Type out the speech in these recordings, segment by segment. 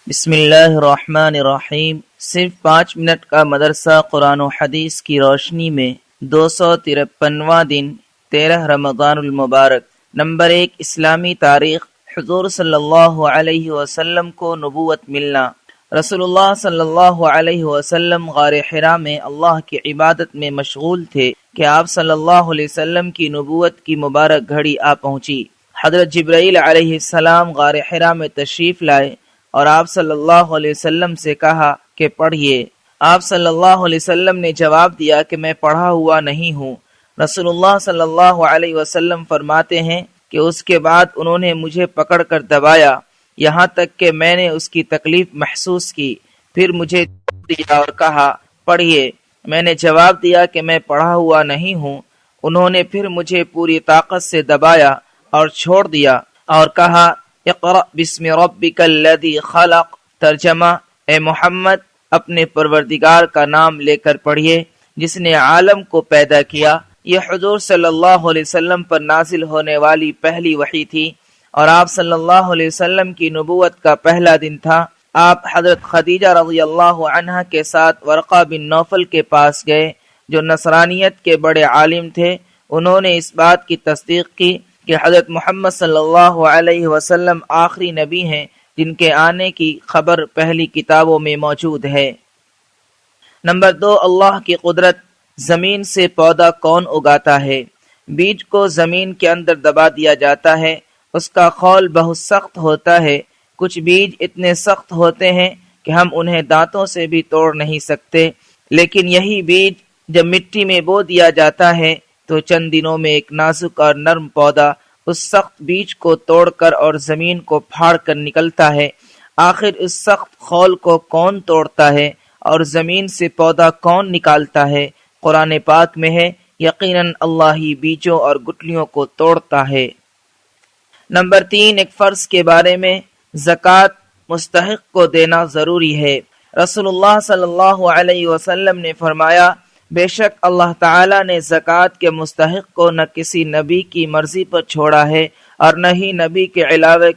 بسم اللہ الرحمن الرحیم۔ صرف 5 منٹ کا مدرسہ قرآن و حدیث کی روشنی میں 253واں دن 13 رمضان المبارک۔ نمبر 1، اسلامی تاریخ۔ حضور صلی اللہ علیہ وسلم کو نبوت ملنا۔ رسول اللہ صلی اللہ علیہ وسلم غار حرا میں اللہ کی عبادت میں مشغول تھے کہ آپ صلی اللہ علیہ وسلم کی نبوت کی مبارک گھڑی آ پہنچی۔ حضرت جبرائیل علیہ السلام غار حرا میں تشریف لائے اور آپ صلی اللہ علیہ وسلم سے کہا کہ پڑھیے۔ آپ صلی اللہ علیہ وسلم نے جواب دیا کہ میں پڑھا ہوا نہیں ہوں۔ رسول اللہ صلی اللہ علیہ وسلم فرماتے ہیں کہ اس کے بعد انہوں نے مجھے پکڑ کر دبایا یہاں تک کہ میں نے اس کی تکلیف محسوس کی، پھر مجھے دیا اور کہا پڑھیے۔ میں نے جواب دیا کہ میں پڑھا ہوا نہیں ہوں۔ انہوں نے پھر مجھے پوری طاقت سے دبایا اور چھوڑ دیا اور کہا اقرأ بسم ربک الذی خلق۔ ترجمہ، اے محمد اپنے پروردگار کا نام لے کر پڑھیے جس نے عالم کو پیدا کیا۔ یہ حضور صلی اللہ علیہ وسلم پر نازل ہونے والی پہلی وحی تھی اور آپ صلی اللہ علیہ وسلم کی نبوت کا پہلا دن تھا۔ آپ حضرت خدیجہ رضی اللہ عنہا کے ساتھ ورقہ بن نوفل کے پاس گئے جو نصرانیت کے بڑے عالم تھے۔ انہوں نے اس بات کی تصدیق کی کہ حضرت محمد صلی اللہ علیہ وسلم آخری نبی ہیں جن کے آنے کی خبر پہلی کتابوں میں موجود ہے۔ نمبر 2، اللہ کی قدرت۔ زمین سے پودا کون اگاتا ہے؟ بیج کو زمین کے اندر دبا دیا جاتا ہے۔ اس کا خول بہت سخت ہوتا ہے۔ کچھ بیج اتنے سخت ہوتے ہیں کہ ہم انہیں دانتوں سے بھی توڑ نہیں سکتے، لیکن یہی بیج جب مٹی میں بو دیا جاتا ہے تو چند دنوں میں ایک نازک اور نرم پودا اس سخت بیج کو توڑ کر اور زمین کو پھاڑ کر نکلتا ہے۔ آخر اس سخت خول کو کون توڑتا ہے اور زمین سے پودا کون نکالتا ہے؟ قرآن پاک میں ہے، یقیناً اللہ ہی بیجوں اور گٹلیوں کو توڑتا ہے۔ نمبر 3، ایک فرض کے بارے میں۔ زکوٰۃ مستحق کو دینا ضروری ہے۔ رسول اللہ صلی اللہ علیہ وسلم نے فرمایا، بے شک اللہ تعالیٰ نے زکوٰۃ کے مستحق کو نہ کسی نبی کی مرضی پر چھوڑا ہے اور نہ ہی نبی کے علاوہ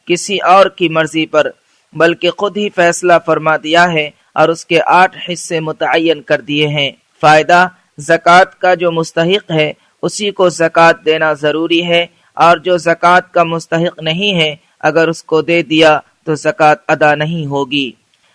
کسی اور کی مرضی پر، بلکہ خود ہی فیصلہ فرما دیا ہے اور اس کے 8 حصے متعین کر دیے ہیں۔ فائدہ، زکوٰۃ کا جو مستحق ہے اسی کو زکوٰۃ دینا ضروری ہے، اور جو زکوٰۃ کا مستحق نہیں ہے اگر اس کو دے دیا تو زکوٰۃ ادا نہیں ہوگی۔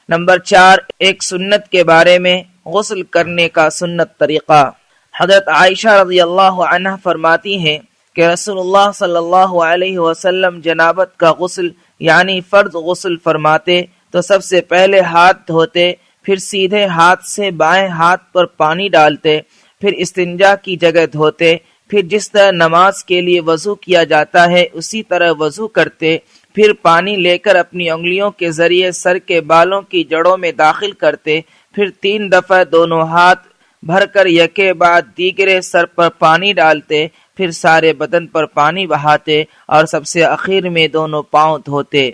نمبر 4، ایک سنت کے بارے میں۔ غسل کرنے کا سنت طریقہ۔ حضرت عائشہ رضی اللہ عنہ فرماتی ہیں کہ رسول اللہ صلی اللہ علیہ وسلم جنابت کا غسل یعنی فرض غسل فرماتے تو سب سے پہلے ہاتھ دھوتے، پھر سیدھے ہاتھ سے بائیں ہاتھ پر پانی ڈالتے، پھر استنجا کی جگہ دھوتے، پھر جس طرح نماز کے لیے وضو کیا جاتا ہے اسی طرح وضو کرتے، پھر پانی لے کر اپنی انگلیوں کے ذریعے سر کے بالوں کی جڑوں میں داخل کرتے، پھر 3 دفعہ دونوں ہاتھ بھر کر یکے بعد دیگرے سر پر پانی ڈالتے، پھر سارے بدن پر پانی بہاتے اور سب سے اخیر میں دونوں پاؤں دھوتے۔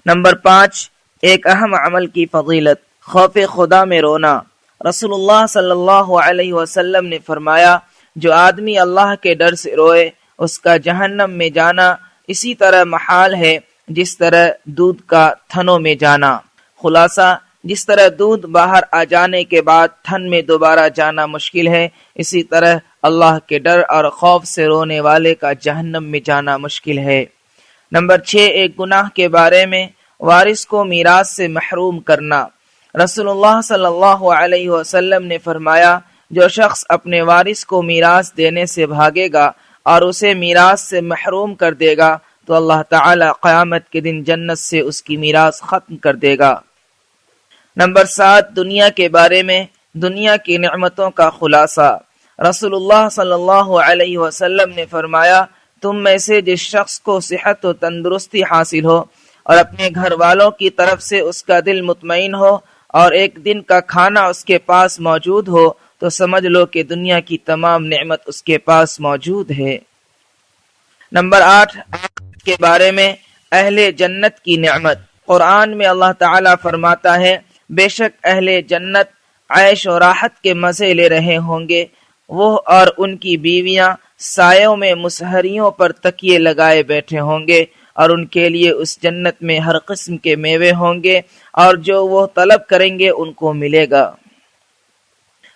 نمبر 5، ایک اہم عمل کی فضیلت۔ خوف خدا میں رونا۔ رسول اللہ صلی اللہ علیہ وسلم نے فرمایا، جو آدمی اللہ کے ڈر سے روئے اس کا جہنم میں جانا اسی طرح محال ہے جس طرح دودھ کا تھنوں میں جانا۔ خلاصہ، جس طرح دودھ باہر آ جانے کے بعد تھن میں دوبارہ جانا مشکل ہے، اسی طرح اللہ کے ڈر اور خوف سے رونے والے کا جہنم میں جانا مشکل ہے۔ نمبر 6، ایک گناہ کے بارے میں۔ وارث کو میراث سے محروم کرنا۔ رسول اللہ صلی اللہ علیہ وسلم نے فرمایا، جو شخص اپنے وارث کو میراث دینے سے بھاگے گا اور اسے میراث سے محروم کر دے گا تو اللہ تعالی قیامت کے دن جنت سے اس کی میراث ختم کر دے گا۔ نمبر 7، دنیا کے بارے میں۔ دنیا کی نعمتوں کا خلاصہ۔ رسول اللہ صلی اللہ علیہ وسلم نے فرمایا، تم میں سے جس شخص کو صحت و تندرستی حاصل ہو اور اپنے گھر والوں کی طرف سے اس کا دل مطمئن ہو اور ایک دن کا کھانا اس کے پاس موجود ہو تو سمجھ لو کہ دنیا کی تمام نعمت اس کے پاس موجود ہے۔ نمبر 8، آخرت کے بارے میں۔ اہل جنت کی نعمت۔ قرآن میں اللہ تعالیٰ فرماتا ہے، بے شک اہل جنت عیش و راحت کے مزے لے رہے ہوں گے، وہ اور ان کی بیویاں سایوں میں مسہریوں پر تکیے لگائے بیٹھے ہوں گے اور ان کے لیے اس جنت میں ہر قسم کے میوے ہوں گے اور جو وہ طلب کریں گے ان کو ملے گا۔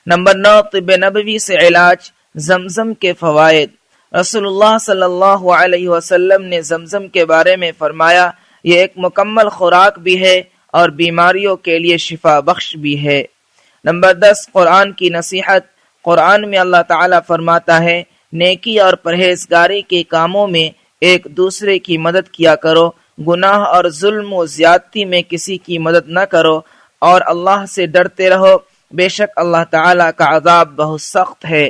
نمبر 9، طب نبوی سے علاج، زمزم کے فوائد۔ رسول اللہ صلی اللہ علیہ وسلم نے زمزم کے بارے میں فرمایا، یہ ایک مکمل خوراک بھی ہے اور بیماریوں کے لیے شفا بخش بھی ہے۔ نمبر 10، قرآن کی نصیحت۔ قرآن میں اللہ تعالیٰ فرماتا ہے، نیکی اور پرہیزگاری کے کاموں میں ایک دوسرے کی مدد کیا کرو، گناہ اور ظلم و زیادتی میں کسی کی مدد نہ کرو، اور اللہ سے ڈرتے رہو، بے شک اللہ تعالیٰ کا عذاب بہت سخت ہے۔